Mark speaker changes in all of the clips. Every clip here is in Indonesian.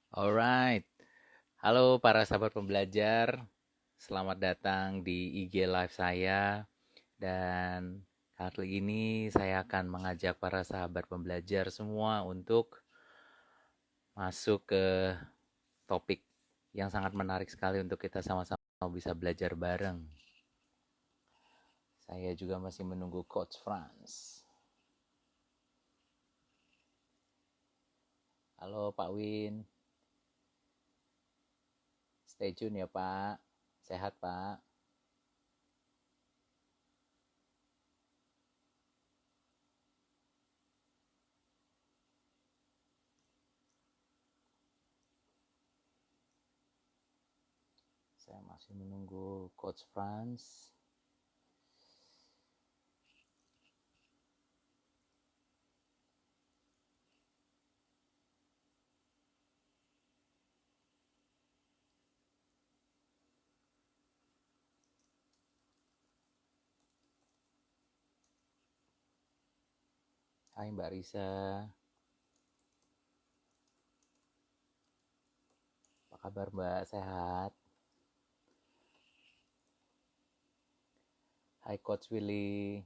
Speaker 1: Alright, halo para sahabat pembelajar, selamat datang di IG Live saya. Dan kali ini saya akan mengajak para sahabat pembelajar semua untuk masuk ke topik yang sangat menarik sekali untuk kita sama-sama bisa belajar bareng. Saya juga masih menunggu Coach Franz. Halo Pak Win, stay tune ya Pak, sehat Pak. Saya masih menunggu Coach Franz. Hai Mbak Risa, apa kabar Mbak? Sehat? Hai Coach Willy,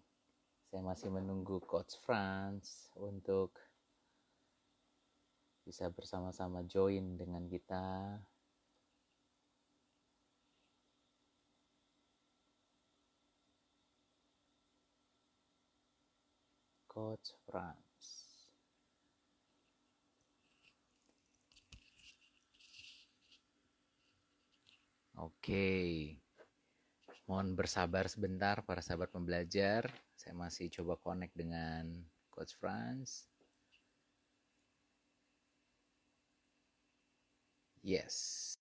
Speaker 1: saya masih menunggu Coach Franz untuk bisa bersama-sama join dengan kita. Coach Franz. Oke, mohon bersabar sebentar para sahabat pembelajar. Saya masih coba connect dengan Coach Franz. Yes.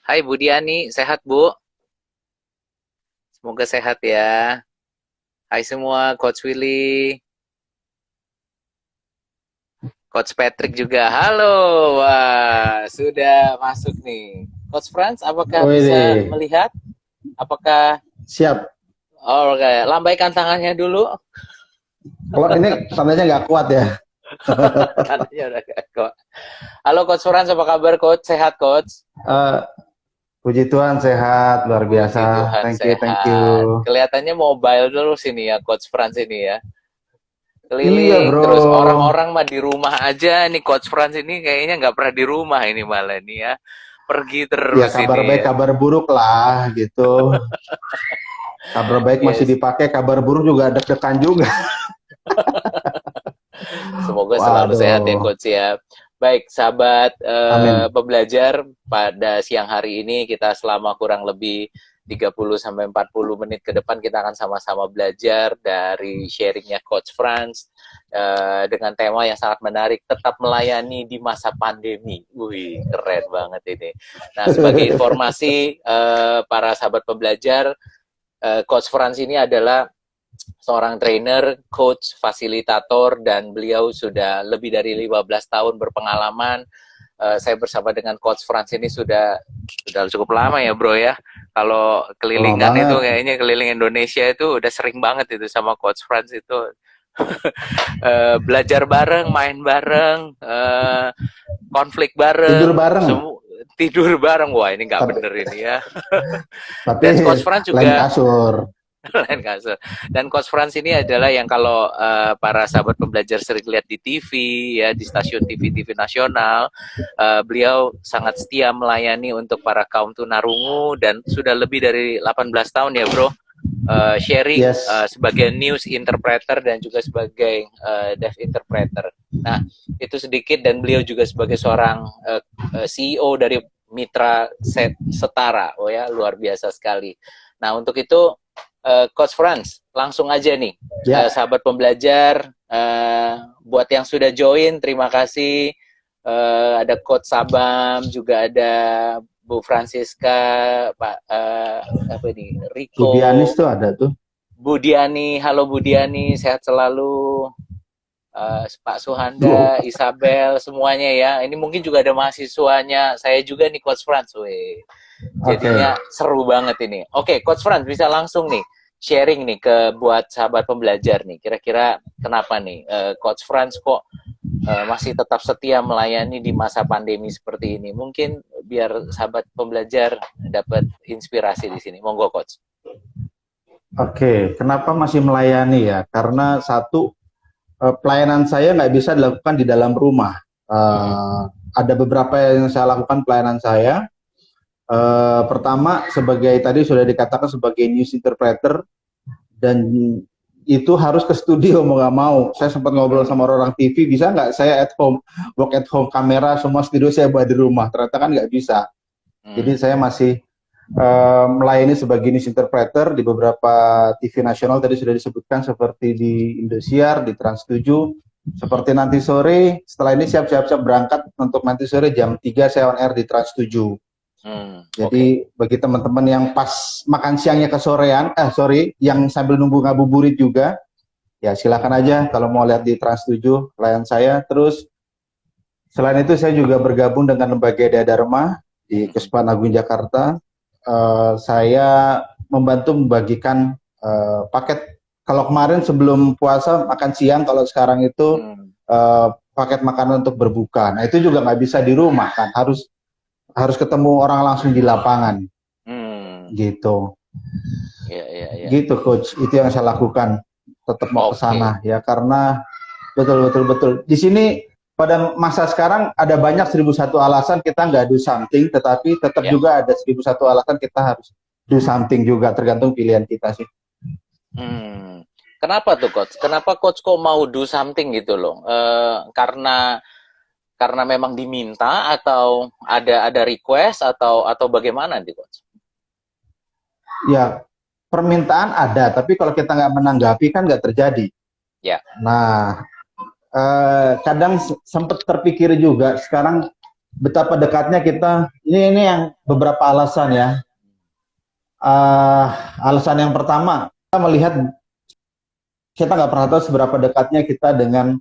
Speaker 1: Hai Bu Diani, sehat Bu? Semoga sehat ya. Hai semua, Coach Willy. Coach Patrick juga, halo. Wah, sudah masuk nih. Coach Franz, apakah bisa melihat? Apakah
Speaker 2: siap?
Speaker 1: Oh, oke. Lambaikan tangannya dulu.
Speaker 2: Kalau ini tandanya nggak kuat ya.
Speaker 1: Tandanya udah gak kuat. Halo Coach Franz, apa kabar Coach? Sehat Coach?
Speaker 2: Puji Tuhan sehat, luar biasa.
Speaker 1: Puji Tuhan
Speaker 2: Thank you.
Speaker 1: Kelihatannya mobile dulu sini ya Coach Franz ini ya.
Speaker 2: Iya
Speaker 1: Keliling
Speaker 2: bro.
Speaker 1: terus orang-orang mah di rumah aja nih Coach Franz ini kayaknya nggak pernah di rumah ini malah nih ya. Pergi
Speaker 2: Ya
Speaker 1: terus
Speaker 2: kabar
Speaker 1: ini
Speaker 2: baik,
Speaker 1: ya.
Speaker 2: kabar buruk lah gitu. Kabar baik masih
Speaker 1: Yes.
Speaker 2: dipakai, kabar buruk juga deg-degan juga.
Speaker 1: Semoga selalu sehat ya
Speaker 2: Waduh.
Speaker 1: Coach ya. Baik, sahabat
Speaker 2: Amin.
Speaker 1: pembelajar, pada siang hari ini kita selama kurang lebih 30 sampai 40 menit ke depan kita akan sama-sama belajar dari sharingnya Coach Franz dengan tema yang sangat menarik, tetap melayani di masa pandemi. Wih, keren banget ini. Nah, sebagai informasi para sahabat pembelajar, Coach Franz ini adalah seorang trainer, coach, fasilitator, dan beliau sudah lebih dari 15 tahun berpengalaman. Saya bersama dengan Coach Franz ini sudah cukup lama ya bro ya. Kalau
Speaker 2: Lama
Speaker 1: kelilingan itu
Speaker 2: banget.
Speaker 1: kayaknya keliling Indonesia itu udah sering banget itu sama Coach Franz itu. Belajar bareng, main bareng, konflik
Speaker 2: Tidur
Speaker 1: bareng,
Speaker 2: bareng.
Speaker 1: tidur bareng. Wah ini nggak
Speaker 2: Tapi,
Speaker 1: bener ini ya.
Speaker 2: tapi
Speaker 1: Dan Coach Franz
Speaker 2: lain
Speaker 1: juga
Speaker 2: kasur.
Speaker 1: lain kasus. Dan Coach Franz ini adalah yang kalau para sahabat pembelajar sering lihat di TV ya, di stasiun TV nasional, beliau sangat setia melayani untuk para kaum tunarungu dan sudah lebih dari 18 tahun ya bro, sharing
Speaker 2: Yes.
Speaker 1: sebagai news interpreter dan juga sebagai deaf interpreter. Nah itu sedikit, dan beliau juga sebagai seorang CEO dari Mitra Setara. Oh ya, luar biasa sekali. Nah untuk itu Coach Franz, langsung aja nih,
Speaker 2: Ya.
Speaker 1: sahabat pembelajar, buat yang sudah join, terima kasih. Ada Coach Sabam, juga ada Bu Francisca, Pak apa ini,
Speaker 2: Bu
Speaker 1: Riko,
Speaker 2: Dianis tuh ada tuh.
Speaker 1: Bu Diani, halo Bu Diani, sehat selalu. Pak Suhanda, Isabel, semuanya ya. Ini mungkin juga ada mahasiswanya. Saya juga nih Coach Franz, weh. Jadinya seru banget ini. Oke, Coach Franz bisa langsung nih sharing nih ke buat sahabat pembelajar nih. Kira-kira kenapa nih Coach Franz kok masih tetap setia melayani di masa pandemi seperti ini? Mungkin biar sahabat pembelajar dapat inspirasi di sini. Monggo, Coach.
Speaker 2: Oke, kenapa masih melayani ya? Karena satu, pelayanan saya nggak bisa dilakukan di dalam rumah. Ada beberapa yang saya lakukan pelayanan saya. Pertama, sebagai tadi sudah dikatakan sebagai news interpreter, dan itu harus ke studio mau nggak mau. Saya sempat ngobrol sama orang TV, bisa nggak saya at home, work at home, kamera semua studio saya buat di rumah. Ternyata kan nggak bisa. Jadi saya masih melayani sebagai news interpreter di beberapa TV nasional, tadi sudah disebutkan, seperti di Indosiar, di Trans 7, seperti nanti sore. Setelah ini siap-siap berangkat untuk nanti sore jam 3 saya on air di Trans 7. Jadi bagi teman-teman yang pas makan siangnya kesorean, yang sambil nunggu ngabuburit juga, ya silakan aja kalau mau lihat di Trans 7 layan saya. Terus selain itu saya juga bergabung dengan lembaga Daya Dharma di Kesepahan Agung Jakarta. Saya membantu membagikan paket. Kalau kemarin sebelum puasa makan siang, kalau sekarang itu paket makanan untuk berbuka. Nah itu juga nggak bisa di rumah kan, harus ketemu orang langsung di lapangan. Gitu. Ya. Gitu, Coach. Itu yang saya lakukan. Tetap mau ke sana ya, karena betul. Di sini pada masa sekarang ada banyak 1001 alasan kita nggak do something, tetapi tetap juga ada 1001 alasan kita harus do something juga, tergantung pilihan kita sih.
Speaker 1: Kenapa tuh, Coach? Kenapa Coach kok mau do something gitu loh? Karena memang diminta, atau ada request, atau bagaimana nih, Coach?
Speaker 2: Ya, permintaan ada, tapi kalau kita nggak menanggapi kan nggak terjadi.
Speaker 1: Ya.
Speaker 2: Nah, kadang sempat terpikir juga sekarang betapa dekatnya kita. Ini yang beberapa alasan ya. Alasan yang pertama, kita melihat kita nggak pernah tahu seberapa dekatnya kita dengan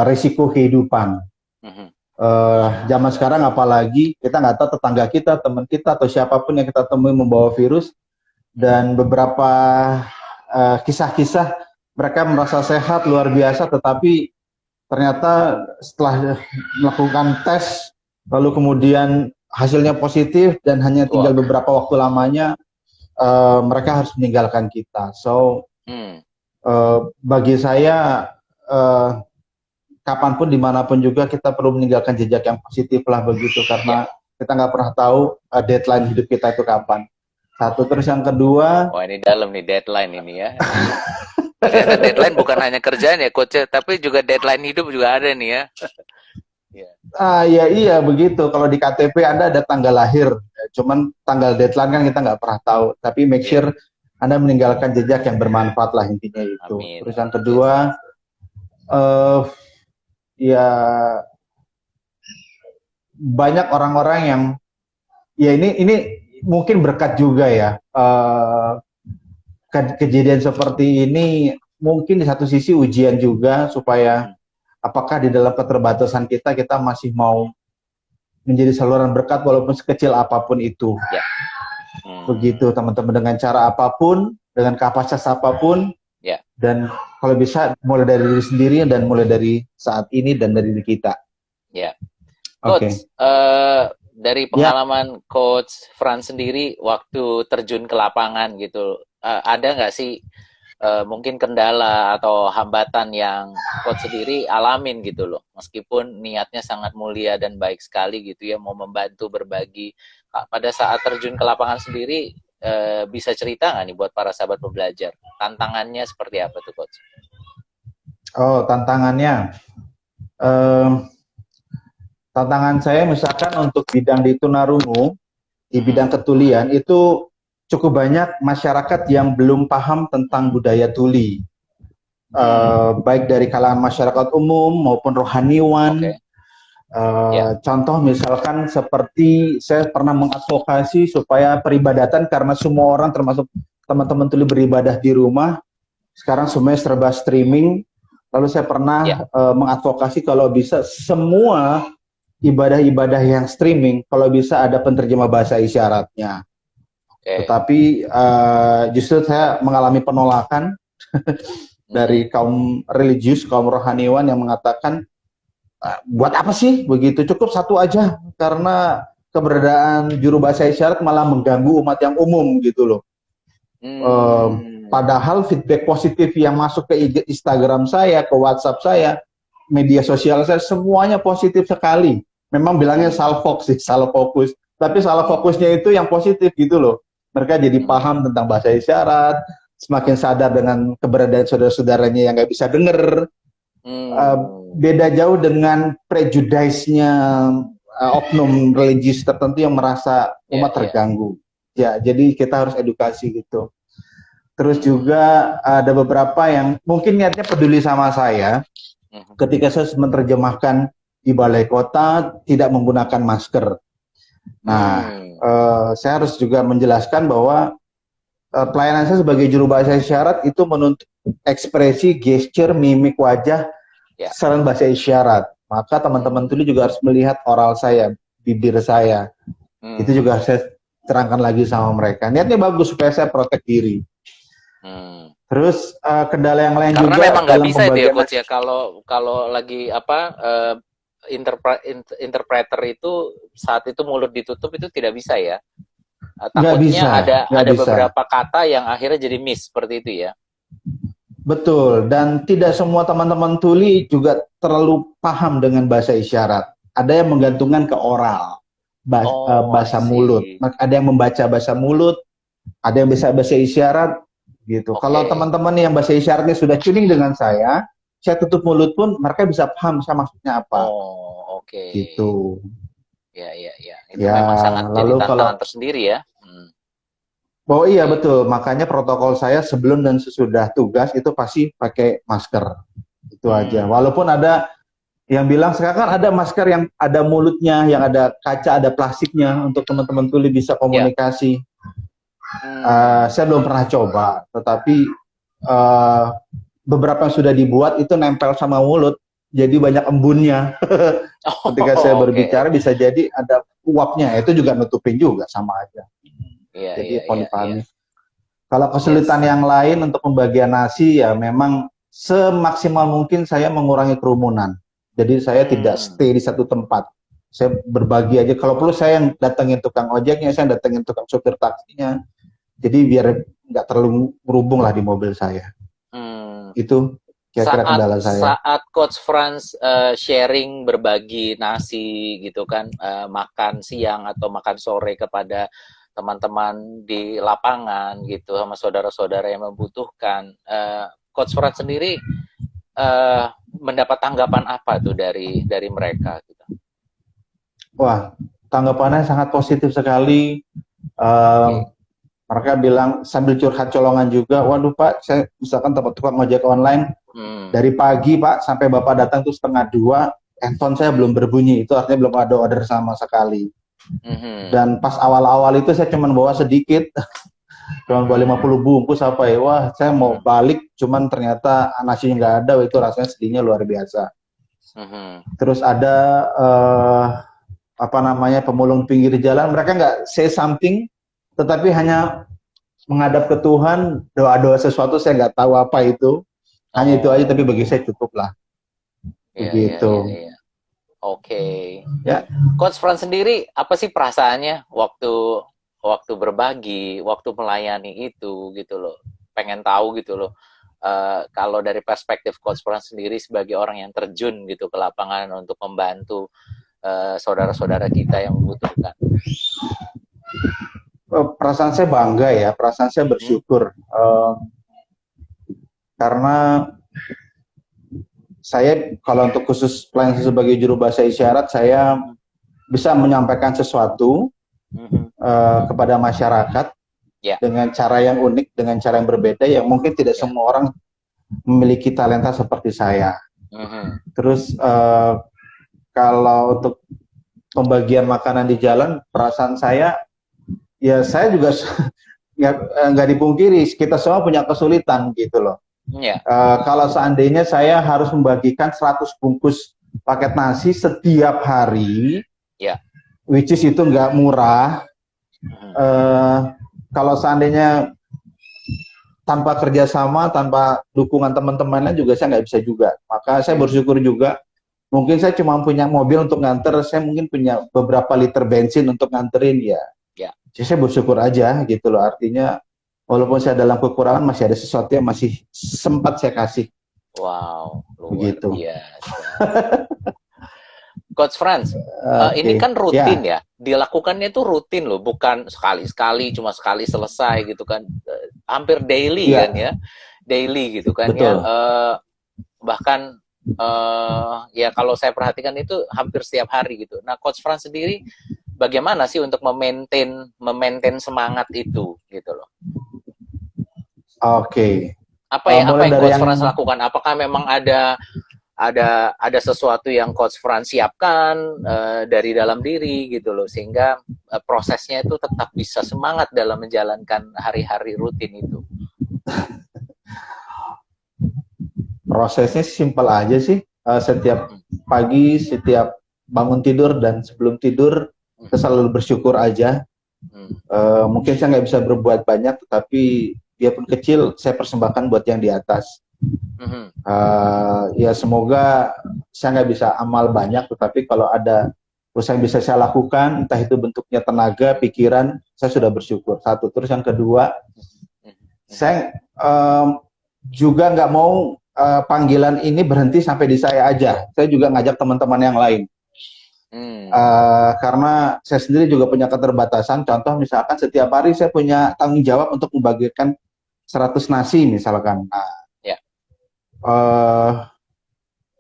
Speaker 2: risiko kehidupan. Zaman sekarang apalagi kita nggak tahu tetangga kita, teman kita, atau siapapun yang kita temui membawa virus. Dan beberapa kisah-kisah mereka merasa sehat luar biasa, tetapi ternyata setelah melakukan tes lalu kemudian hasilnya positif dan hanya tinggal beberapa waktu lamanya mereka harus meninggalkan kita. So bagi saya kapanpun dimanapun juga kita perlu meninggalkan jejak yang positif lah begitu, karena kita nggak pernah tahu deadline hidup kita itu kapan. Satu, terus yang kedua,
Speaker 1: ini dalam nih deadline ini ya. Ternyata deadline bukan hanya kerjaan ya, Coach, tapi juga deadline hidup juga ada nih ya.
Speaker 2: Iya begitu. Kalau di KTP Anda ada tanggal lahir, cuman tanggal deadline kan kita nggak pernah tahu. Tapi make sure Anda meninggalkan jejak yang bermanfaat lah, intinya itu. Amin. Terus yang kedua, ya banyak orang-orang yang ini mungkin berkat juga ya. Kejadian seperti ini mungkin di satu sisi ujian juga, supaya apakah di dalam keterbatasan kita masih mau menjadi saluran berkat walaupun sekecil apapun itu. Begitu teman-teman, dengan cara apapun, dengan kapasitas apapun, dan kalau bisa mulai dari diri sendiri dan mulai dari saat ini dan dari diri kita.
Speaker 1: Coach, dari pengalaman Coach Frans sendiri waktu terjun ke lapangan gitu, ada nggak sih mungkin kendala atau hambatan yang Coach sendiri alamin gitu loh, meskipun niatnya sangat mulia dan baik sekali gitu ya, mau membantu berbagi. Pada saat terjun ke lapangan sendiri, bisa cerita nggak nih buat para sahabat pembelajar, tantangannya seperti apa tuh, Coach?
Speaker 2: Tantangannya, tantangan saya misalkan untuk bidang di Tunarungu, di bidang ketulian itu cukup banyak masyarakat yang belum paham tentang budaya tuli, baik dari kalangan masyarakat umum maupun rohaniwan. Contoh misalkan seperti saya pernah mengadvokasi supaya peribadatan, karena semua orang termasuk teman-teman tuli beribadah di rumah, sekarang semuanya serba streaming. Lalu saya pernah mengadvokasi kalau bisa semua ibadah-ibadah yang streaming, kalau bisa ada penerjemah bahasa isyaratnya. Tetapi justru saya mengalami penolakan dari kaum religius, kaum rohaniwan yang mengatakan, buat apa sih begitu, cukup satu aja, karena keberadaan juru bahasa isyarat malah mengganggu umat yang umum gitu loh. Padahal feedback positif yang masuk ke Instagram saya, ke WhatsApp saya, media sosial saya, semuanya positif sekali. Memang bilangnya salah fokus, tapi salah fokusnya itu yang positif gitu loh. Mereka jadi paham tentang bahasa isyarat, semakin sadar dengan keberadaan saudara-saudaranya yang nggak bisa denger. Beda jauh dengan prejudice-nya oknum religius tertentu yang merasa umat terganggu. Ya, jadi kita harus edukasi gitu. Terus juga ada beberapa yang mungkin niatnya peduli sama saya. Ketika saya menerjemahkan di balai kota tidak menggunakan masker. Nah, saya harus juga menjelaskan bahwa pelayanan saya sebagai juru bahasa isyarat itu menuntut ekspresi, gesture, mimik wajah, selain bahasa isyarat. Maka teman-teman tuli juga harus melihat oral saya, bibir saya. Itu juga saya terangkan lagi sama mereka. Niatnya bagus supaya saya protek diri. Terus kendala yang lain
Speaker 1: karena
Speaker 2: juga
Speaker 1: memang nggak bisa itu ya coach ya, kalau lagi interpreter itu saat itu mulut ditutup itu tidak bisa ya. Takutnya ada beberapa kata yang akhirnya jadi miss seperti itu ya.
Speaker 2: Betul, dan tidak semua teman-teman tuli juga terlalu paham dengan bahasa isyarat. Ada yang menggantungkan ke oral, bahasa mulut. Ada yang membaca bahasa mulut, ada yang bisa bahasa isyarat gitu. Kalau teman-teman yang bahasa isyaratnya sudah tuning dengan saya tutup mulut pun mereka bisa paham saya maksudnya apa. Gitu.
Speaker 1: Ya. Itu memang sangat jadi tantangan tersendiri ya.
Speaker 2: Oh iya betul, makanya protokol saya sebelum dan sesudah tugas itu pasti pakai masker. Itu aja. Walaupun ada yang bilang sekarang kan ada masker yang ada mulutnya, yang ada kaca, ada plastiknya untuk teman-teman tuli bisa komunikasi. Saya belum pernah coba, tetapi beberapa yang sudah dibuat itu nempel sama mulut, jadi banyak embunnya. Ketika saya berbicara bisa jadi ada uapnya, itu juga nutupin juga sama aja. Jadi dipahami. Kalau kesulitan yang lain untuk pembagian nasi ya memang semaksimal mungkin saya mengurangi kerumunan. Jadi saya tidak stay di satu tempat. Saya berbagi aja. Kalau perlu saya yang datengin tukang ojeknya, saya datengin tukang supir taksinya. Jadi biar nggak terlalu merubung lah di mobil saya. Itu kira-kira kendala saya.
Speaker 1: Saat Coach Franz sharing berbagi nasi gitu kan, makan siang atau makan sore kepada teman-teman di lapangan gitu sama saudara-saudara yang membutuhkan, Coach Franz sendiri mendapat tanggapan apa tuh dari mereka gitu?
Speaker 2: Wah, tanggapannya sangat positif sekali. Mereka bilang sambil curhat colongan juga, waduh Pak, saya misalkan tempat tukang ojek online, dari pagi Pak sampai Bapak datang tuh 1:30, handphone saya belum berbunyi, itu artinya belum ada order sama sekali. Dan pas awal-awal itu saya cuma bawa sedikit, cuma bawa 50 bungkus apa ya, wah saya mau balik, cuman ternyata nasinya nggak ada, itu rasanya sedihnya luar biasa. Terus ada pemulung pinggir jalan, mereka nggak say something, tetapi hanya menghadap ke Tuhan, doa-doa sesuatu, saya nggak tahu apa itu, hanya itu aja, tapi bagi saya cukup lah. Begitu.
Speaker 1: Ya. Coach Franz sendiri, apa sih perasaannya waktu berbagi, waktu melayani itu gitu loh, pengen tahu gitu loh. Kalau dari perspektif Coach Franz sendiri sebagai orang yang terjun gitu ke lapangan untuk membantu saudara-saudara kita yang membutuhkan.
Speaker 2: Perasaan saya bangga ya, perasaan saya bersyukur karena saya kalau untuk khusus pelayanan sebagai juru bahasa isyarat, saya bisa menyampaikan sesuatu kepada masyarakat dengan cara yang unik, dengan cara yang berbeda, yang mungkin tidak semua orang memiliki talenta seperti saya. Terus kalau untuk pembagian makanan di jalan, perasaan saya, ya saya juga nggak dipungkiri, kita semua punya kesulitan gitu loh. Kalau seandainya saya harus membagikan 100 bungkus paket nasi setiap hari, which is itu nggak murah. Kalau seandainya tanpa kerjasama, tanpa dukungan teman-temannya juga saya nggak bisa juga. Maka saya bersyukur juga. Mungkin saya cuma punya mobil untuk nganter, saya mungkin punya beberapa liter bensin untuk nganterin ya.
Speaker 1: Ya.
Speaker 2: Jadi saya bersyukur aja gitu loh. Artinya walaupun saya dalam kekurangan masih ada sesuatu yang masih sempat saya kasih.
Speaker 1: Wow, luar
Speaker 2: Begitu.
Speaker 1: biasa. Coach Franz, ini
Speaker 2: Oke.
Speaker 1: kan rutin
Speaker 2: Ya,
Speaker 1: ya, dilakukannya itu rutin loh, bukan sekali-sekali, cuma sekali selesai gitu kan, hampir daily
Speaker 2: ya,
Speaker 1: kan ya, daily gitu kan ya,
Speaker 2: betul.
Speaker 1: bahkan ya kalau saya perhatikan itu hampir setiap hari gitu. Nah, Coach Franz sendiri bagaimana sih untuk memaintain semangat itu gitu loh?
Speaker 2: Oke.
Speaker 1: Apa
Speaker 2: Mulai
Speaker 1: yang
Speaker 2: dari
Speaker 1: Coach
Speaker 2: yang
Speaker 1: Franz lakukan? Apakah memang ada sesuatu yang Coach Franz siapkan dari dalam diri gitu loh, sehingga prosesnya itu tetap bisa semangat dalam menjalankan hari-hari rutin itu.
Speaker 2: prosesnya simpel aja sih. Setiap pagi, setiap bangun tidur dan sebelum tidur, saya selalu bersyukur aja. Mungkin saya nggak bisa berbuat banyak, tetapi biarpun kecil, saya persembahkan buat yang di atas. Ya semoga saya nggak bisa amal banyak, tetapi kalau ada usaha yang bisa saya lakukan, entah itu bentuknya tenaga, pikiran, saya sudah bersyukur. Satu. Terus yang kedua, saya juga nggak mau panggilan ini berhenti sampai di saya aja. Saya juga ngajak teman-teman yang lain. Karena saya sendiri juga punya keterbatasan. Contoh misalkan setiap hari saya punya tanggung jawab untuk membagikan 100 nasi misalkan.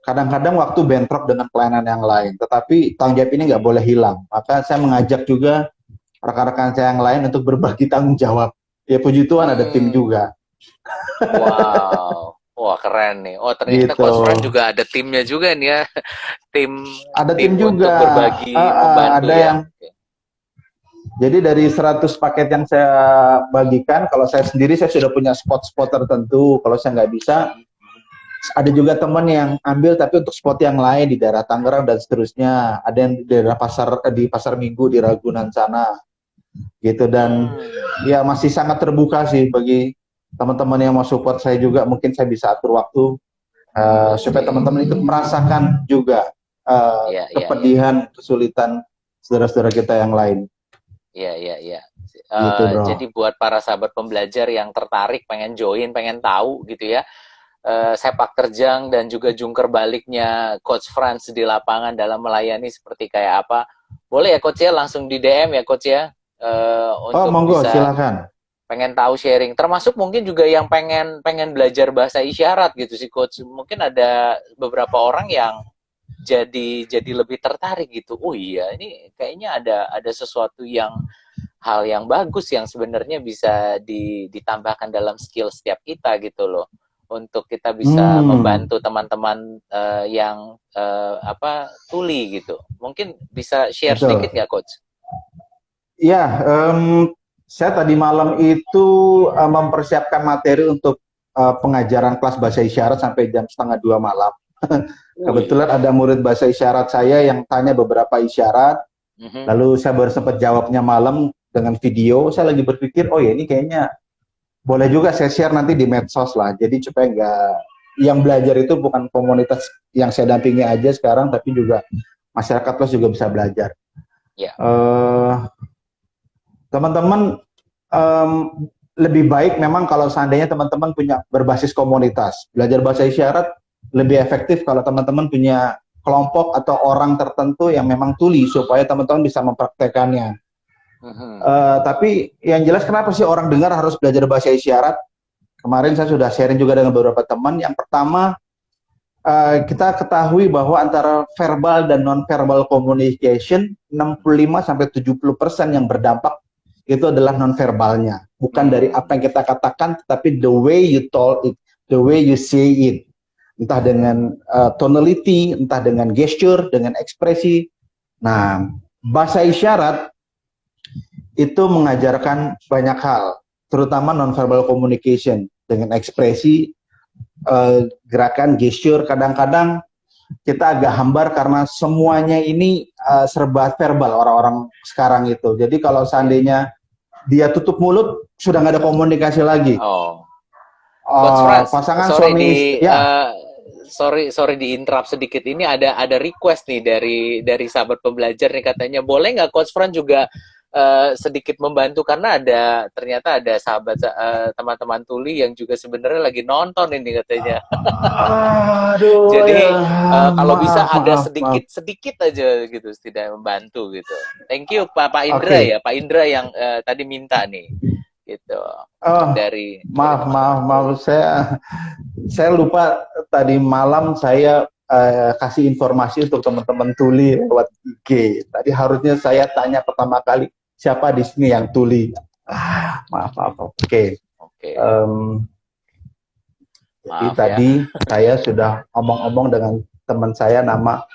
Speaker 2: Kadang-kadang waktu bentrok dengan pelayanan yang lain. Tetapi tanggung jawab ini nggak boleh hilang. Maka saya mengajak juga rekan-rekan saya yang lain untuk berbagi tanggung jawab. Ya puji Tuhan ada tim juga.
Speaker 1: Wow. Wah keren nih. Oh ternyata
Speaker 2: Gitu.
Speaker 1: Coach Franz juga ada timnya juga nih ya.
Speaker 2: Ada tim
Speaker 1: untuk
Speaker 2: juga.
Speaker 1: berbagi, membantu
Speaker 2: Ada
Speaker 1: ya.
Speaker 2: yang jadi dari 100 paket yang saya bagikan, kalau saya sendiri saya sudah punya spot-spot tertentu. Kalau saya nggak bisa, ada juga teman yang ambil tapi untuk spot yang lain di daerah Tangerang dan seterusnya. Ada yang di daerah pasar Minggu di Ragunan sana. Gitu dan ya masih sangat terbuka sih bagi teman-teman yang mau support saya juga. Mungkin saya bisa atur waktu supaya teman-teman ikut merasakan juga kepedihan, kesulitan saudara-saudara kita yang lain.
Speaker 1: Iya.
Speaker 2: Gitu,
Speaker 1: jadi buat para sahabat pembelajar yang tertarik, pengen join, pengen tahu gitu ya, sepak terjang dan juga jungker baliknya Coach Franz di lapangan dalam melayani seperti kayak apa, boleh ya Coach ya langsung di DM ya Coach ya, untuk
Speaker 2: monggo,
Speaker 1: bisa
Speaker 2: silakan.
Speaker 1: pengen tahu sharing, termasuk mungkin juga yang pengen belajar bahasa isyarat gitu sih Coach. Mungkin ada beberapa orang yang jadi lebih tertarik gitu. Oh iya, ini kayaknya ada sesuatu hal yang bagus yang sebenarnya bisa ditambahkan dalam skill setiap kita gitu loh. Untuk kita bisa membantu teman-teman yang tuli gitu. Mungkin bisa share sedikit nggak Coach?
Speaker 2: Ya, saya tadi malam itu mempersiapkan materi untuk pengajaran kelas bahasa isyarat sampai jam 1:30 malam. Kebetulan ada murid bahasa isyarat saya yang tanya beberapa isyarat, lalu saya baru sempat jawabnya malam dengan video. Saya lagi berpikir, oh ya ini kayaknya boleh juga saya share nanti di medsos lah. Jadi supaya nggak, yang belajar itu bukan komunitas yang saya dampingi aja sekarang, tapi juga masyarakat luas juga bisa belajar. Teman-teman, lebih baik memang kalau seandainya teman-teman punya berbasis komunitas. Belajar bahasa isyarat lebih efektif kalau teman-teman punya kelompok atau orang tertentu yang memang tuli supaya teman-teman bisa mempraktekannya. Tapi yang jelas kenapa sih orang dengar harus belajar bahasa isyarat? Kemarin saya sudah sharing juga dengan beberapa teman. Yang pertama, kita ketahui bahwa antara verbal dan non-verbal communication 65-70% yang berdampak itu adalah non-verbalnya. Bukan dari apa yang kita katakan, tapi the way you told it, the way you say it. Entah dengan tonality, entah dengan gesture, dengan ekspresi. Nah, bahasa isyarat itu mengajarkan banyak hal, terutama non-verbal communication, dengan ekspresi, gerakan, gesture. Kadang-kadang kita agak hambar karena semuanya ini serba verbal orang-orang sekarang itu. Jadi kalau seandainya dia tutup mulut, sudah nggak ada komunikasi lagi.
Speaker 1: Coach Franz,
Speaker 2: pasangan
Speaker 1: sorry
Speaker 2: suami
Speaker 1: di
Speaker 2: ya.
Speaker 1: sorry di interrupt sedikit. Ini ada request nih dari sahabat pembelajar nih, katanya boleh nggak Coach Franz juga sedikit membantu, karena ternyata ada sahabat teman-teman tuli yang juga sebenarnya lagi nonton ini katanya.
Speaker 2: Aduh ya,
Speaker 1: Jadi kalau bisa
Speaker 2: maaf
Speaker 1: ada
Speaker 2: maaf maaf.
Speaker 1: sedikit aja gitu, tidak membantu gitu. Thank you Pak Indra
Speaker 2: Oke.
Speaker 1: ya, Pak Indra yang tadi minta nih gitu
Speaker 2: Oh,
Speaker 1: dari
Speaker 2: maaf maaf
Speaker 1: teman-teman
Speaker 2: maaf,
Speaker 1: tuli.
Speaker 2: saya lupa tadi malam saya kasih informasi untuk teman-teman tuli lewat IG. Tadi harusnya saya tanya pertama kali siapa di sini yang tuli. Maaf maaf. Oke.
Speaker 1: Oke,
Speaker 2: Em, jadi
Speaker 1: maaf ya.
Speaker 2: tadi saya sudah omong-omong dengan teman saya nama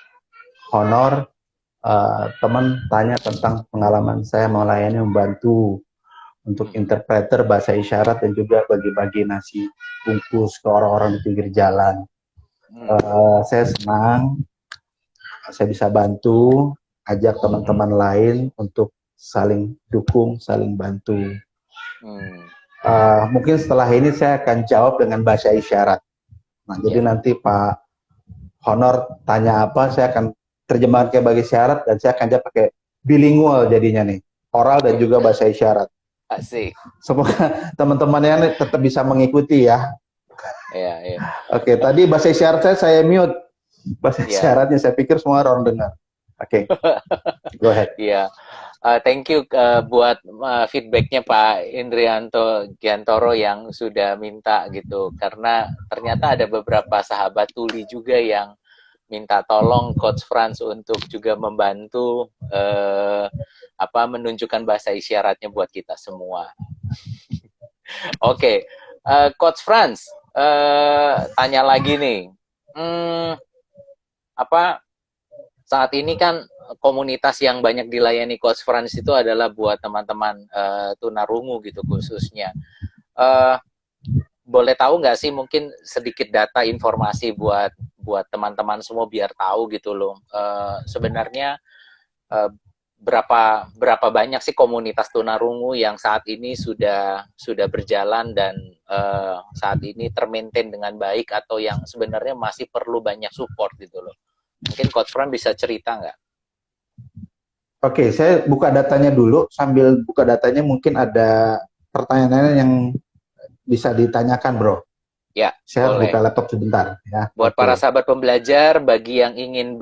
Speaker 2: Honor. Teman tanya tentang pengalaman saya melayani, membantu untuk
Speaker 1: Hmm,
Speaker 2: interpreter bahasa isyarat dan juga bagi-bagi nasi bungkus ke orang-orang di pinggir jalan.
Speaker 1: hmm,
Speaker 2: Saya senang saya bisa bantu, ajak
Speaker 1: hmm,
Speaker 2: teman-teman lain untuk saling dukung, saling bantu.
Speaker 1: hmm.
Speaker 2: Mungkin setelah ini saya akan jawab dengan bahasa isyarat. Nah, jadi
Speaker 1: Ya,
Speaker 2: nanti Pak Honor tanya apa, saya akan terjemahkan ke bahasa isyarat dan saya akan jawab pakai bilingual jadinya nih, oral dan
Speaker 1: oke,
Speaker 2: juga bahasa isyarat.
Speaker 1: asik.
Speaker 2: Semoga teman-teman yang tetap bisa mengikuti ya.
Speaker 1: Ya, ya,
Speaker 2: Oke, tadi bahasa isyarat saya mute. Bahasa
Speaker 1: ya,
Speaker 2: isyaratnya saya pikir semua orang dengar. Oke, go ahead.
Speaker 1: ya. Thank you buat feedbacknya Pak Indrianto Giantoro yang sudah minta gitu, karena ternyata ada beberapa sahabat tuli juga yang minta tolong Coach Franz untuk juga membantu menunjukkan bahasa isyaratnya buat kita semua. Oke, Coach Franz, tanya lagi nih. Hmm, apa saat ini kan komunitas yang banyak dilayani Coach Franz itu adalah buat teman-teman tunarungu gitu khususnya. Uh, Boleh tahu nggak sih mungkin sedikit data informasi buat teman-teman semua biar tahu gitu loh. Sebenarnya uh, berapa banyak sih komunitas tunarungu yang saat ini sudah berjalan dan saat ini termaintain dengan baik, atau yang sebenarnya masih perlu banyak support gitu loh. Mungkin Coach Fran bisa cerita nggak?
Speaker 2: Oke, saya buka datanya dulu. Sambil buka datanya mungkin ada pertanyaan yang bisa ditanyakan, Bro.
Speaker 1: Ya,
Speaker 2: Saya buka
Speaker 1: boleh.
Speaker 2: laptop sebentar ya.
Speaker 1: Buat para
Speaker 2: Oke.
Speaker 1: sahabat pembelajar, bagi yang ingin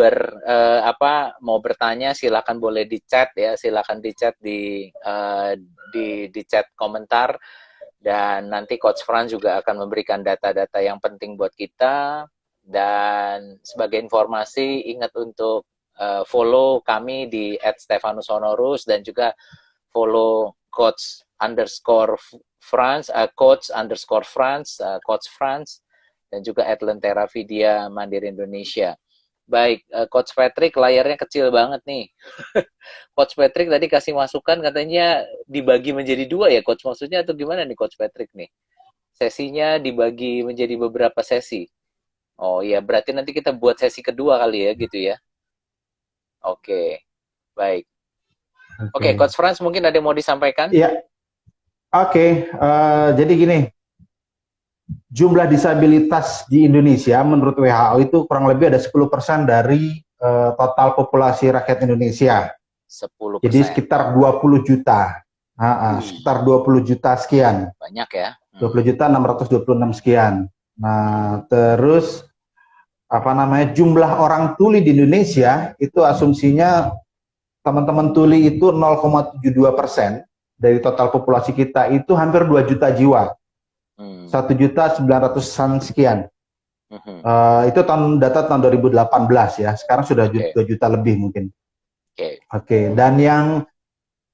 Speaker 1: mau bertanya, silakan boleh di chat ya, silakan di chat di chat komentar, dan nanti Coach Fran juga akan memberikan data-data yang penting buat kita. Dan sebagai informasi, ingat untuk follow kami di @stefanushonorus, dan juga follow Coach France, dan juga @lentera Vidya Mandiri Indonesia. Baik, Coach Patrick, layarnya kecil banget nih. Coach Patrick tadi kasih masukan katanya dibagi menjadi dua ya, Coach, maksudnya atau gimana nih Coach Patrick nih? Sesinya dibagi menjadi beberapa sesi. Oh iya, berarti nanti kita buat sesi kedua kali ya gitu ya. Oke, baik. Oke,
Speaker 2: Oke.
Speaker 1: Coach Franz mungkin ada yang mau disampaikan?
Speaker 2: Iya. Oke. Jadi gini, jumlah disabilitas di Indonesia menurut WHO itu kurang lebih ada 10% dari total populasi rakyat Indonesia. Jadi
Speaker 1: 10%.
Speaker 2: sekitar 20 juta.
Speaker 1: Wih,
Speaker 2: Sekitar 20 juta sekian.
Speaker 1: banyak ya.
Speaker 2: 20 juta 626 sekian. Nah, terus apa namanya, jumlah orang tuli di Indonesia itu asumsinya teman-teman tuli itu 0,72% dari total populasi kita, itu hampir 2 juta jiwa.
Speaker 1: Hmm.
Speaker 2: 1.900.000 sekian.
Speaker 1: Hmm.
Speaker 2: Itu data tahun 2018 ya. Sekarang sudah
Speaker 1: Oke,
Speaker 2: 2 juta lebih mungkin.
Speaker 1: oke.
Speaker 2: Oke, dan yang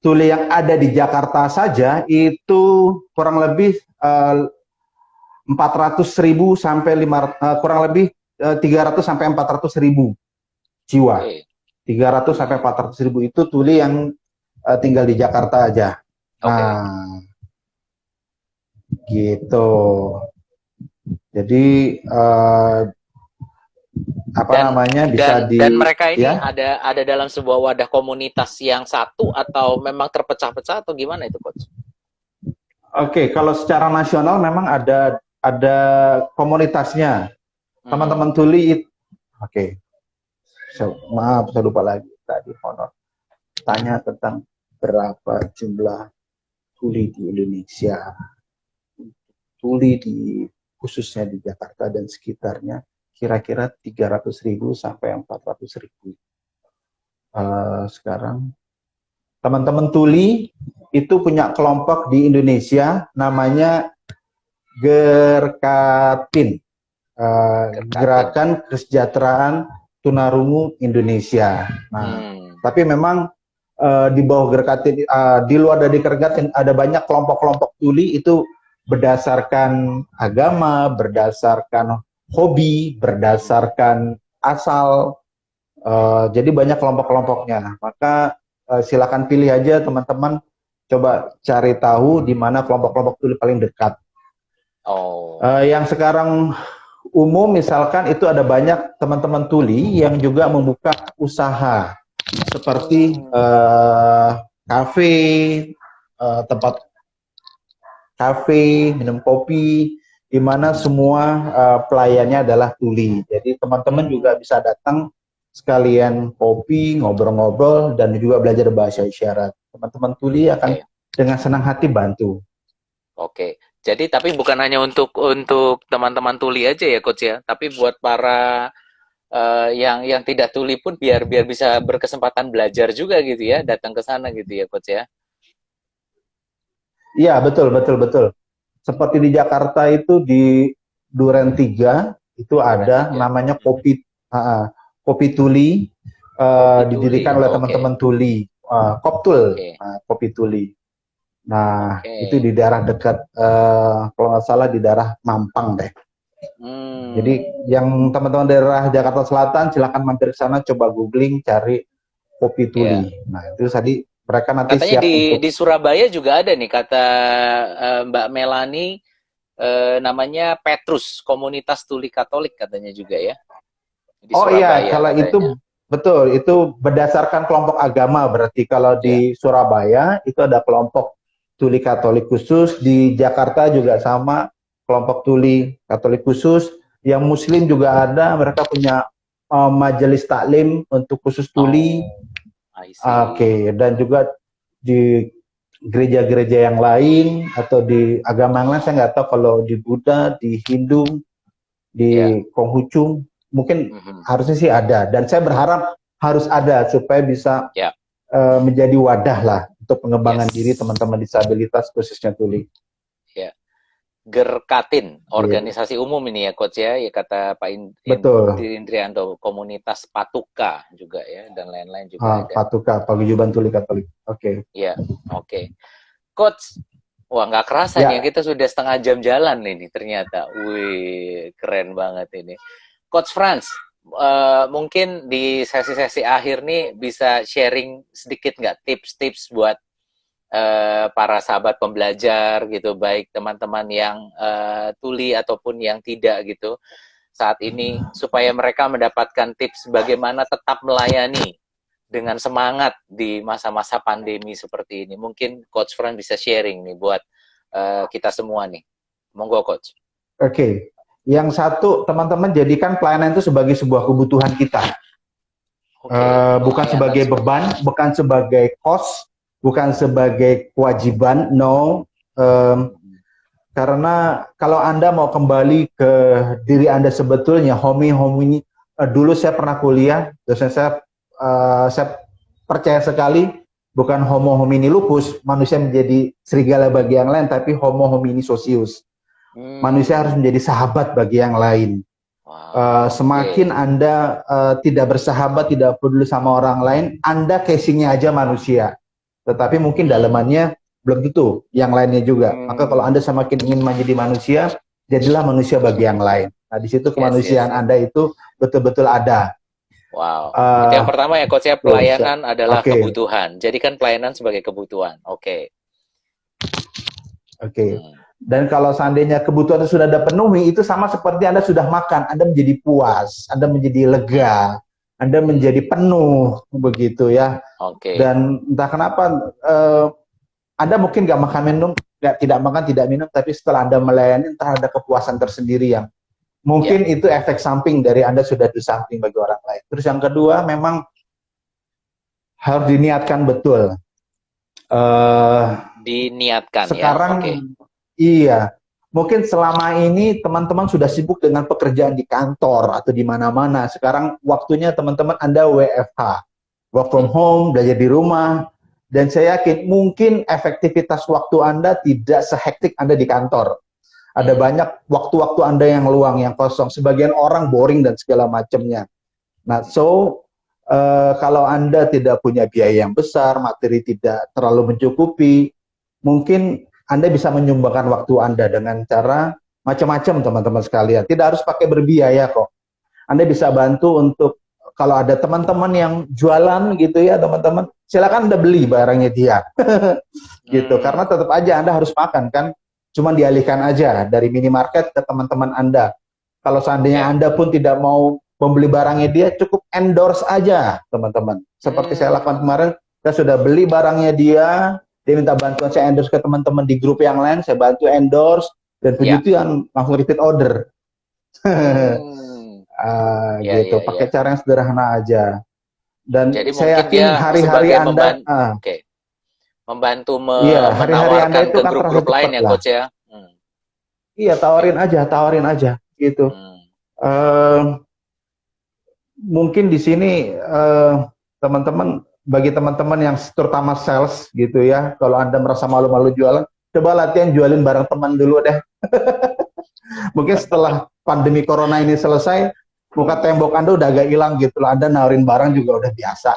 Speaker 2: tuli yang ada di Jakarta saja itu kurang lebih 400.000 sampai kurang lebih 300 sampai 400.000 jiwa.
Speaker 1: Oke.
Speaker 2: 300 sampai
Speaker 1: Hmm.
Speaker 2: 400.000 itu tuli yang tinggal di Jakarta aja.
Speaker 1: Oke.
Speaker 2: Nah, gitu. Jadi apa
Speaker 1: Dan
Speaker 2: namanya, bisa
Speaker 1: dan mereka ini
Speaker 2: ya.
Speaker 1: ada dalam sebuah wadah komunitas yang satu, atau memang terpecah-pecah, atau gimana itu, Coach?
Speaker 2: Oke, kalau secara nasional memang ada komunitasnya. Teman-teman tuli, oke. Maaf, saya lupa lagi tadi honor. Tanya tentang berapa jumlah tuli di Indonesia. Tuli khususnya di Jakarta dan sekitarnya kira-kira 300.000 sampai 400.000. Sekarang teman-teman tuli itu punya kelompok di Indonesia namanya Gerkatin, Gerakan Kesejahteraan Tunarungu Indonesia. Nah, tapi memang di bawah Gerkatin, di luar dari Gerkatin ada banyak kelompok-kelompok tuli itu berdasarkan agama, berdasarkan hobi, berdasarkan asal. Jadi banyak kelompok-kelompoknya. Maka silakan pilih aja teman-teman, coba cari tahu di mana kelompok-kelompok tuli paling dekat. Yang sekarang umum misalkan itu ada banyak teman-teman tuli yang juga membuka usaha seperti kafe, tempat kafe, minum kopi, di mana semua pelayannya adalah tuli. Jadi teman-teman juga bisa datang sekalian kopi, ngobrol-ngobrol, dan juga belajar bahasa isyarat. Teman-teman tuli akan dengan senang hati bantu.
Speaker 1: Oke. Jadi tapi bukan hanya untuk teman-teman tuli aja ya coach ya, tapi buat para yang tidak tuli pun biar bisa berkesempatan belajar juga gitu ya, datang ke sana gitu ya coach ya.
Speaker 2: Iya, betul. Seperti di Jakarta itu di Duren 3 itu ada namanya kopi tuli, didirikan oleh teman-teman tuli, Koptul, kopi tuli. Nah, itu di daerah dekat, kalau nggak salah di daerah Mampang deh. Jadi yang teman-teman daerah Jakarta Selatan silakan mampir ke sana, coba googling, cari kopi tuli. Nah, itu tadi mereka nanti
Speaker 1: katanya
Speaker 2: siap
Speaker 1: di Surabaya juga ada nih kata Mbak Melani, namanya Petrus, komunitas tuli Katolik katanya juga ya.
Speaker 2: Di Surabaya, iya, kalau katanya. Itu betul, itu berdasarkan kelompok agama. Berarti kalau di Surabaya itu ada kelompok tuli Katolik khusus, di Jakarta juga sama, kelompok tuli Katolik khusus, yang Muslim juga ada, mereka punya majelis taklim untuk khusus tuli. Dan juga di gereja-gereja yang lain atau di agama yang lain, saya nggak tahu kalau di Buddha, di Hindu, di Konghucu, mungkin harusnya sih ada. Dan saya berharap harus ada supaya bisa menjadi wadah lah untuk pengembangan diri teman-teman disabilitas khususnya tuli.
Speaker 1: Gerkatin, organisasi umum ini ya coach ya, kata Pak Indrianto, komunitas Patuka juga ya, dan lain-lain juga ada.
Speaker 2: Patuka, Paguyuban Tuli Katolik. Oke.
Speaker 1: Iya, oke. Coach, wah nggak kerasa nih, kita sudah setengah jam jalan ini ternyata. Wih, keren banget ini. Coach Frans, mungkin di sesi-sesi akhir nih bisa sharing sedikit nggak tips-tips buat para sahabat pembelajar gitu, baik teman-teman yang tuli ataupun yang tidak gitu saat ini, supaya mereka mendapatkan tips bagaimana tetap melayani dengan semangat di masa-masa pandemi seperti ini. Mungkin Coach Frans bisa sharing nih buat kita semua nih. Monggo Coach.
Speaker 2: Oke. Yang satu, teman-teman jadikan pelayanan itu sebagai sebuah kebutuhan kita. Bukan sebagai beban, bukan sebagai cost, bukan sebagai kewajiban, no. Karena kalau Anda mau kembali ke diri Anda sebetulnya, homini, dulu saya pernah kuliah, dosen saya percaya sekali, bukan homo homini lupus, manusia menjadi serigala bagi yang lain, tapi homo homini socius. Manusia harus menjadi sahabat bagi yang lain. Semakin Anda tidak bersahabat, tidak peduli sama orang lain, Anda casingnya aja manusia. Tetapi mungkin dalamannya belum tentu yang lainnya juga. Maka kalau Anda semakin ingin menjadi manusia, jadilah manusia bagi yang lain. Nah, di situ kemanusiaan Anda itu betul-betul ada.
Speaker 1: Wow. Itu yang pertama ya Coach ya, pelayanan adalah kebutuhan. Jadikan pelayanan sebagai kebutuhan. Oke.
Speaker 2: Dan kalau seandainya kebutuhan itu sudah ada penuhi, itu sama seperti Anda sudah makan, Anda menjadi puas, Anda menjadi lega, Anda menjadi penuh, begitu ya. Dan entah kenapa Anda mungkin nggak makan minum nggak tidak makan, tidak minum, tapi setelah Anda melayani, entah ada kepuasan tersendiri yang mungkin itu efek samping dari Anda sudah do something bagi orang lain. Terus yang kedua, memang harus diniatkan betul.
Speaker 1: Diniatkan
Speaker 2: Sekarang,
Speaker 1: ya, oke.
Speaker 2: iya, mungkin selama ini teman-teman sudah sibuk dengan pekerjaan di kantor atau di mana-mana. Sekarang waktunya teman-teman Anda WFH, work from home, belajar di rumah. Dan saya yakin mungkin efektivitas waktu Anda tidak sehektik Anda di kantor. Ada banyak waktu-waktu Anda yang luang, yang kosong. Sebagian orang boring dan segala macamnya. Nah, kalau Anda tidak punya biaya yang besar, materi tidak terlalu mencukupi, mungkin Anda bisa menyumbangkan waktu Anda dengan cara macam-macam, teman-teman sekalian. Tidak harus pakai berbiaya kok. Anda bisa bantu untuk, kalau ada teman-teman yang jualan gitu ya, teman-teman, silakan Anda beli barangnya dia. Gitu. Karena tetap aja Anda harus makan kan. Cuma dialihkan aja dari minimarket ke teman-teman Anda. Kalau seandainya Anda pun tidak mau membeli barangnya dia, cukup endorse aja, teman-teman. Seperti saya lakukan kemarin, saya sudah beli barangnya dia minta bantuan, saya endorse ke teman-teman di grup yang lain, saya bantu endorse, dan puji Tuhan langsung repeat order. Gitu, pakai cara yang sederhana aja. Dan
Speaker 1: jadi
Speaker 2: saya yakin hari-hari Anda,
Speaker 1: membantu
Speaker 2: hari-hari Anda
Speaker 1: menawarkan
Speaker 2: itu
Speaker 1: ke
Speaker 2: kan terasa
Speaker 1: grup-grup lain
Speaker 2: cepat
Speaker 1: ya,
Speaker 2: lah.
Speaker 1: Coach ya.
Speaker 2: Iya, tawarin aja, gitu. Mungkin di sini teman-teman, bagi teman-teman yang terutama sales gitu ya, kalau Anda merasa malu-malu jualan, coba latihan jualin barang teman dulu deh. Mungkin setelah pandemi corona ini selesai, muka tembok Anda udah agak hilang gitu loh, Anda nawarin barang juga udah biasa.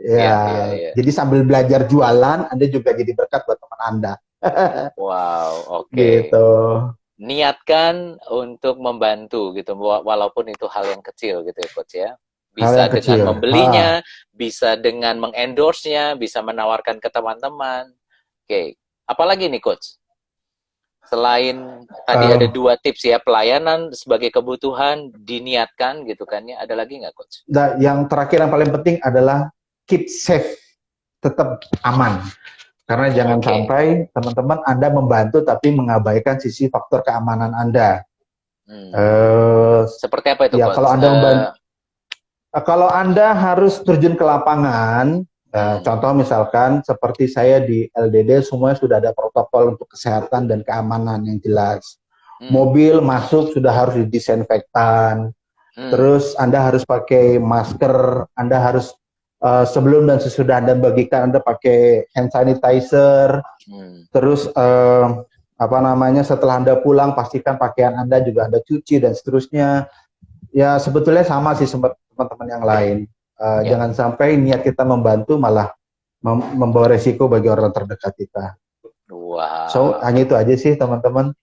Speaker 2: Ya, jadi sambil belajar jualan, Anda juga jadi berkat buat teman Anda.
Speaker 1: Wow, oke.
Speaker 2: Gitu.
Speaker 1: Niatkan untuk membantu gitu, walaupun itu hal yang kecil gitu ya, Coach ya. Bisa dengan
Speaker 2: kecil.
Speaker 1: membelinya, bisa dengan mengendorse-nya, bisa menawarkan ke teman-teman. Oke, apalagi nih Coach? Selain tadi ada 2 tips ya, pelayanan sebagai kebutuhan, diniatkan gitu kan ya, ada lagi nggak Coach?
Speaker 2: Nah, yang terakhir yang paling penting adalah keep safe, tetap aman. Karena jangan sampai teman-teman Anda membantu tapi mengabaikan sisi faktor keamanan Anda.
Speaker 1: Seperti apa itu,
Speaker 2: ya,
Speaker 1: Coach?
Speaker 2: Kalau Anda harus terjun ke lapangan, contoh misalkan seperti saya di LDD, semuanya sudah ada protokol untuk kesehatan dan keamanan yang jelas. Mobil masuk sudah harus didisinfektan. Terus Anda harus pakai masker, Anda harus sebelum dan sesudah Anda bagikan, Anda pakai hand sanitizer. Terus setelah Anda pulang, pastikan pakaian Anda juga Anda cuci dan seterusnya. Ya sebetulnya sama sih teman-teman yang lain. Jangan sampai niat kita membantu malah membawa resiko bagi orang terdekat kita.
Speaker 1: Wow.
Speaker 2: So hanya itu aja sih teman-teman.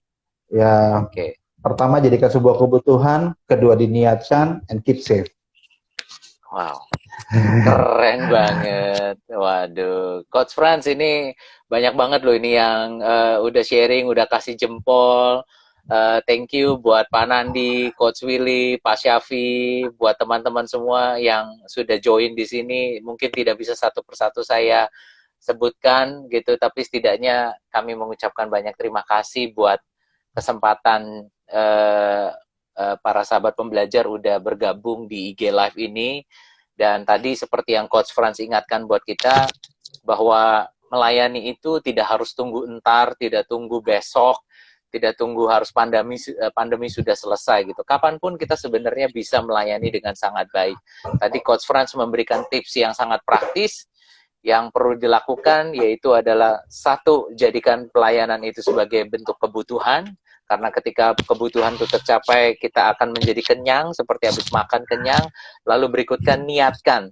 Speaker 2: Ya, pertama jadikan sebuah kebutuhan, kedua diniatkan, and keep safe.
Speaker 1: Wow, keren banget. Waduh, Coach Franz ini banyak banget loh ini yang udah sharing, udah kasih jempol. Thank you buat Pak Nandi, Coach Willy, Pak Syafi, buat teman-teman semua yang sudah join di sini. Mungkin tidak bisa satu persatu saya sebutkan gitu, tapi setidaknya kami mengucapkan banyak terima kasih buat kesempatan para sahabat pembelajar udah bergabung di IG Live ini. Dan tadi seperti yang Coach Franz ingatkan buat kita, bahwa melayani itu tidak harus tunggu entar, tidak tunggu besok, tidak tunggu harus pandemi sudah selesai gitu. Kapanpun kita sebenarnya bisa melayani dengan sangat baik. Tadi Coach Franz memberikan tips yang sangat praktis. Yang perlu dilakukan yaitu adalah, 1, jadikan pelayanan itu sebagai bentuk kebutuhan. Karena ketika kebutuhan itu tercapai, kita akan menjadi kenyang, seperti habis makan kenyang. Lalu berikutnya, niatkan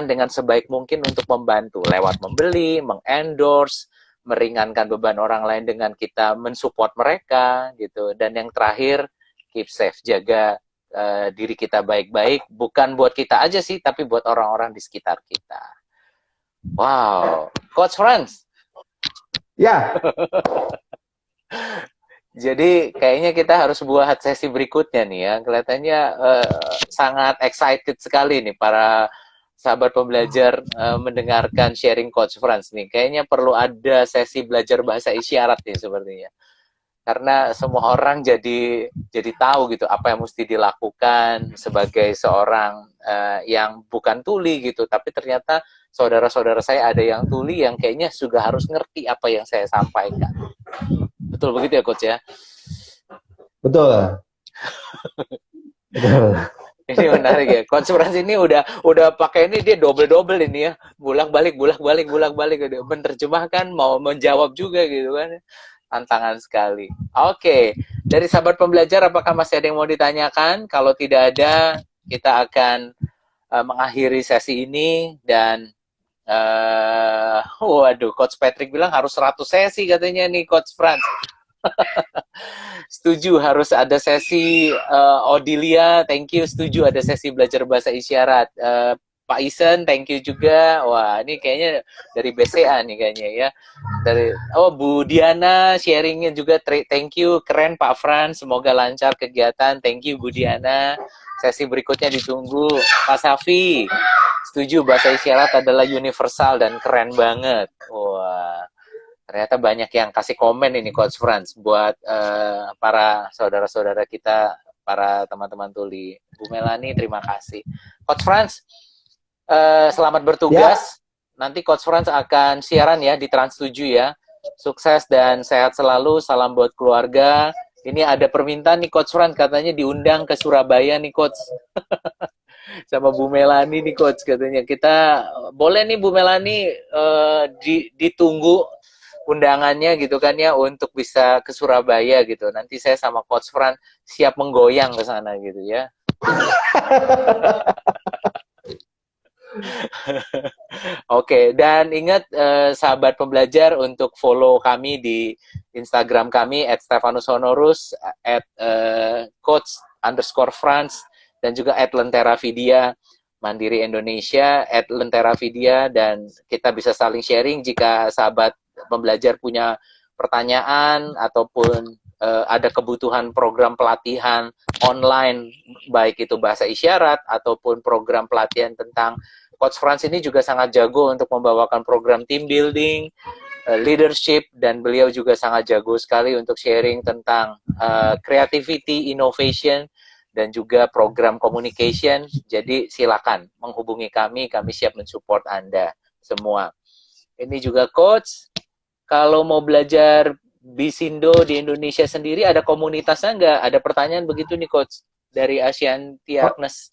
Speaker 1: dengan sebaik mungkin untuk membantu, lewat membeli, mengendorse, meringankan beban orang lain dengan kita mensupport mereka, gitu. Dan yang terakhir, keep safe, jaga diri kita baik-baik, bukan buat kita aja sih, tapi buat orang-orang di sekitar kita. Wow, Coach Franz.
Speaker 2: Ya.
Speaker 1: Jadi kayaknya kita harus buat sesi berikutnya nih ya. Kelihatannya sangat excited sekali nih para sahabat pembelajar mendengarkan sharing Coach Franz nih, kayaknya perlu ada sesi belajar bahasa isyarat nih sepertinya. Karena semua orang jadi tahu gitu apa yang mesti dilakukan sebagai seorang yang bukan tuli gitu, tapi ternyata saudara-saudara saya ada yang tuli yang kayaknya juga harus ngerti apa yang saya sampaikan. Betul begitu ya Coach ya?
Speaker 2: Betul. Betul.
Speaker 1: Ini menarik ya. Coach Franz ini udah pakai ini, dia double ini ya. Bolak-balik. Menerjemahkan, mau menjawab juga gitu kan. Tantangan sekali. Oke, dari sahabat pembelajar apakah masih ada yang mau ditanyakan? Kalau tidak ada, kita akan mengakhiri sesi ini dan waduh, Coach Patrick bilang harus 100 sesi katanya nih Coach Franz. Setuju, harus ada sesi. Odilia, thank you, setuju ada sesi belajar bahasa isyarat. Pak Isen, thank you juga. Wah, ini kayaknya dari BCA nih kayaknya ya. Dari Bu Diana sharingnya juga, thank you, keren Pak Frans, semoga lancar kegiatan. Thank you Bu Diana. Sesi berikutnya ditunggu. Pak Safi, setuju bahasa isyarat adalah universal dan keren banget. Wah. Ternyata banyak yang kasih komen ini Coach Franz buat para saudara-saudara kita, para teman-teman tuli. Bu Melani, terima kasih. Coach Franz, selamat bertugas. Ya. Nanti Coach Franz akan siaran ya di Trans 7 ya. Sukses dan sehat selalu. Salam buat keluarga. Ini ada permintaan nih Coach Franz, katanya diundang ke Surabaya nih Coach. Sama Bu Melani nih Coach, katanya. Kita boleh nih Bu Melani ditunggu undangannya gitu kan ya, untuk bisa ke Surabaya gitu. Nanti saya sama Coach Fran siap menggoyang ke sana gitu ya. Oke, dan ingat sahabat pembelajar untuk follow kami di Instagram kami @stefanushonorus, @coach_Franz, dan juga @lenteravidia Mandiri Indonesia, @lenteravidia, dan kita bisa saling sharing jika sahabat pembelajar punya pertanyaan ataupun ada kebutuhan program pelatihan online, baik itu bahasa isyarat ataupun program pelatihan tentang. Coach Franz ini juga sangat jago untuk membawakan program team building, leadership, dan beliau juga sangat jago sekali untuk sharing tentang creativity, innovation, dan juga program communication. Jadi silakan menghubungi kami siap mensupport Anda semua. Ini juga Coach, kalau mau belajar Bisindo di Indonesia sendiri, ada komunitasnya nggak? Ada pertanyaan begitu nih Coach dari Ashanti Agnes.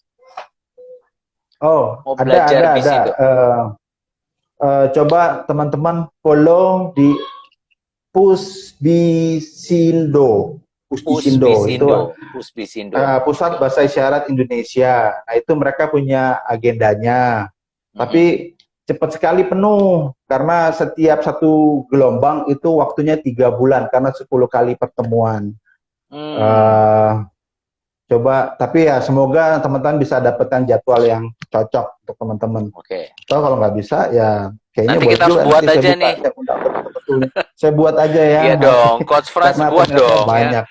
Speaker 2: Mau belajar Bisindo. Coba teman-teman follow di Pusbisindo. Pusbisindo itu Pusat Bahasa Isyarat Indonesia. Nah, itu mereka punya agendanya. Tapi cepat sekali penuh, karena setiap satu gelombang itu waktunya 3 bulan, karena 10 kali pertemuan. Coba, tapi ya semoga teman-teman bisa dapatkan jadwal yang cocok untuk teman-teman.
Speaker 1: Oke.
Speaker 2: So, kalau nggak bisa, ya kayaknya
Speaker 1: nanti kita harus buat aja nih.
Speaker 2: Saya buat aja ya.
Speaker 1: Iya dong, Coach Franz buat dong.
Speaker 2: Banyak.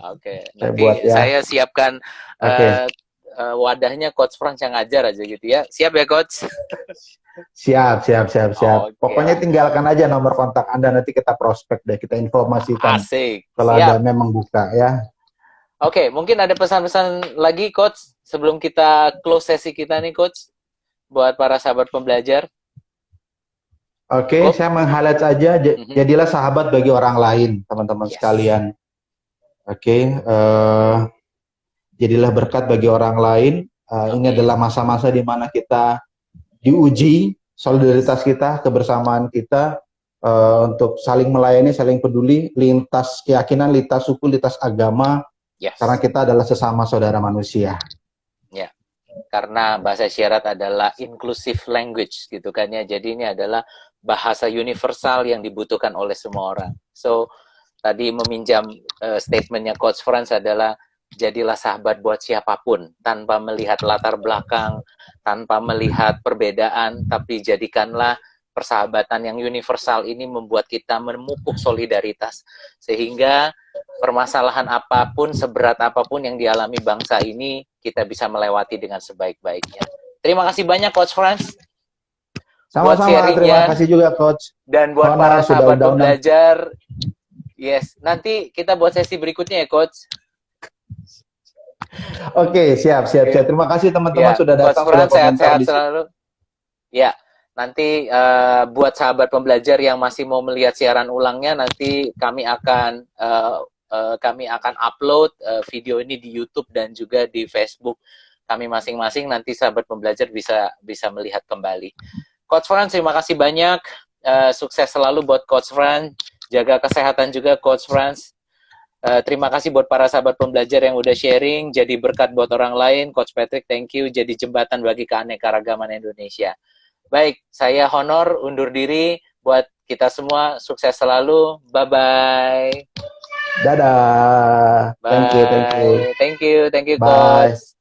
Speaker 1: Oke. Nanti saya siapkan wadahnya Coach Franz yang ngajar aja gitu ya. Siap ya Coach?
Speaker 2: Siap. Pokoknya tinggalkan aja nomor kontak Anda, nanti kita prospek deh, kita informasikan.
Speaker 1: Asik.
Speaker 2: Kalau ada memang buka ya.
Speaker 1: Oke, mungkin ada pesan-pesan lagi Coach sebelum kita close sesi kita nih Coach buat para sahabat pembelajar.
Speaker 2: Oke, saya meng-highlight saja, jadilah sahabat bagi orang lain, teman-teman sekalian. Oke, jadilah berkat bagi orang lain. Ini adalah masa-masa di mana kita diuji solidaritas kita, kebersamaan kita, untuk saling melayani, saling peduli, lintas keyakinan, lintas suku, lintas agama, karena kita adalah sesama saudara manusia.
Speaker 1: Ya, karena bahasa isyarat adalah inclusive language gitu kan ya, jadi ini adalah bahasa universal yang dibutuhkan oleh semua orang. So, tadi meminjam statementnya Coach Franz adalah jadilah sahabat buat siapapun, tanpa melihat latar belakang, tanpa melihat perbedaan, tapi jadikanlah persahabatan yang universal ini membuat kita memupuk solidaritas. Sehingga permasalahan apapun, seberat apapun yang dialami bangsa ini, kita bisa melewati dengan sebaik-baiknya. Terima kasih banyak Coach Franz buat
Speaker 2: Sama-sama, terima
Speaker 1: sharingnya
Speaker 2: kasih juga Coach
Speaker 1: dan buat
Speaker 2: Honor
Speaker 1: para
Speaker 2: sudah
Speaker 1: sahabat
Speaker 2: undang.
Speaker 1: pembelajar. Yes, nanti kita buat sesi berikutnya ya Coach.
Speaker 2: Oke, siap. Terima kasih teman-teman
Speaker 1: Ya,
Speaker 2: sudah
Speaker 1: Coach
Speaker 2: datang, sudah
Speaker 1: Franz
Speaker 2: komentar
Speaker 1: sehat-sehat
Speaker 2: di sini.
Speaker 1: selalu. Ya, nanti buat sahabat pembelajar yang masih mau melihat siaran ulangnya, nanti kami akan upload video ini di YouTube dan juga di Facebook kami masing-masing. Nanti sahabat pembelajar bisa melihat kembali. Coach Franz, terima kasih banyak. Sukses selalu buat Coach Franz. Jaga kesehatan juga Coach Franz. Terima kasih buat para sahabat pembelajar yang udah sharing, jadi berkat buat orang lain. Coach Patrick, thank you, jadi jembatan bagi keanekaragaman Indonesia. Baik, saya Honor, undur diri. Buat kita semua, sukses selalu. Bye-bye.
Speaker 2: Dadah.
Speaker 1: Bye.
Speaker 2: Thank you.
Speaker 1: Thank you,
Speaker 2: Bye.
Speaker 1: Coach.